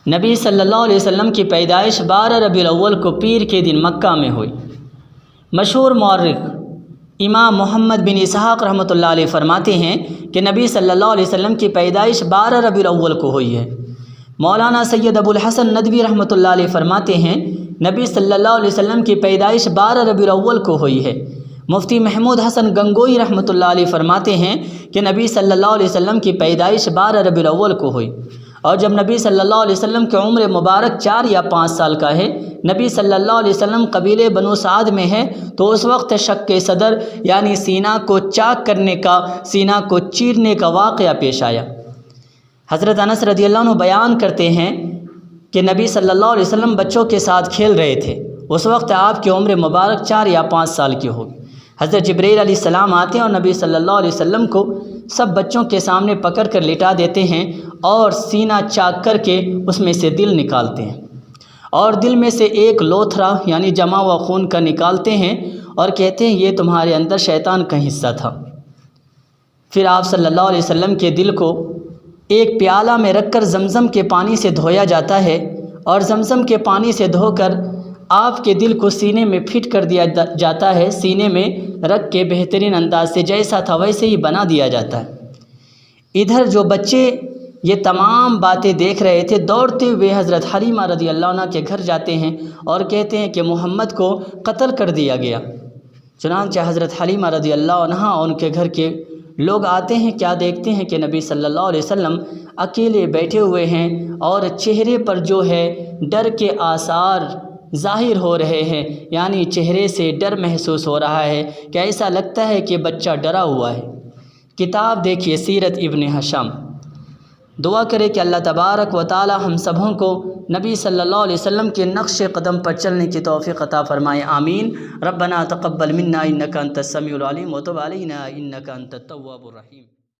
نبی صلی اللہ علیہ وسلم کی پیدائش 12 ربیع الاول کو پیر کے دن مکہ میں ہوئی۔ مشہور مورخ امام محمد بن اسحاق رحمۃ اللہ علیہ فرماتے ہیں کہ نبی صلی اللہ علیہ وسلم کی پیدائش 12 ربیع الاول کو ہوئی ہے۔ مولانا سید ابو الحسن ندوی رحمۃ اللہ علیہ فرماتے ہیں نبی صلی اللہ علیہ وسلم کی پیدائش 12 ربیع الاول کو ہوئی ہے۔ مفتی محمود حسن گنگوئی رحمۃ اللہ علیہ فرماتے ہیں کہ نبی صلی اللہ علیہ وسلم کی پیدائش 12 ربیع الاول کو ہوئی، اور جب نبی صلی اللہ علیہ وسلم کی عمر مبارک 4 یا 5 سال کا ہے، نبی صلی اللہ علیہ وسلم قبیلے بنو سعد میں ہے، تو اس وقت شق صدر یعنی سینہ کو چاک کرنے کا، سینہ کو چیرنے کا واقعہ پیش آیا۔ حضرت انس رضی اللہ عنہ بیان کرتے ہیں کہ نبی صلی اللہ علیہ وسلم بچوں کے ساتھ کھیل رہے تھے، اس وقت آپ کی عمر مبارک 4 یا 5 سال کی ہوگی۔ حضرت جبرائیل علیہ السلام آتے ہیں اور نبی صلی اللہ علیہ وسلم کو سب بچوں کے سامنے پکڑ کر لٹا دیتے ہیں اور سینہ چاک کر کے اس میں سے دل نکالتے ہیں، اور دل میں سے ایک لوتھڑا یعنی جمع ہوا خون کا نکالتے ہیں اور کہتے ہیں یہ تمہارے اندر شیطان کا حصہ تھا۔ پھر آپ صلی اللہ علیہ وسلم کے دل کو ایک پیالہ میں رکھ کر زمزم کے پانی سے دھویا جاتا ہے، اور زمزم کے پانی سے دھو کر آپ کے دل کو سینے میں فٹ کر دیا جاتا ہے، سینے میں رکھ کے بہترین انداز سے جیسا تھا ویسے ہی بنا دیا جاتا ہے۔ ادھر جو بچے یہ تمام باتیں دیکھ رہے تھے، دوڑتے ہوئے حضرت حلیمہ رضی اللہ عنہ کے گھر جاتے ہیں اور کہتے ہیں کہ محمد کو قتل کر دیا گیا۔ چنانچہ حضرت حلیمہ رضی اللہ عنہ اور ان کے گھر کے لوگ آتے ہیں، کیا دیکھتے ہیں کہ نبی صلی اللہ علیہ وسلم اکیلے بیٹھے ہوئے ہیں اور چہرے پر جو ہے ڈر کے آثار ظاہر ہو رہے ہیں، یعنی چہرے سے ڈر محسوس ہو رہا ہے کہ ایسا لگتا ہے کہ بچہ ڈرا ہوا ہے۔ کتاب دیکھیے سیرت ابن ہشام۔ دعا کرے کہ اللہ تبارک و تعالی ہم سبوں کو نبی صلی اللہ علیہ وسلم کے نقش قدم پر چلنے کی توفیق عطا فرمائے، آمین۔ ربنا تقبل منا انک انت السمیع العلیم وتب علینا انک انت التواب الرحیم۔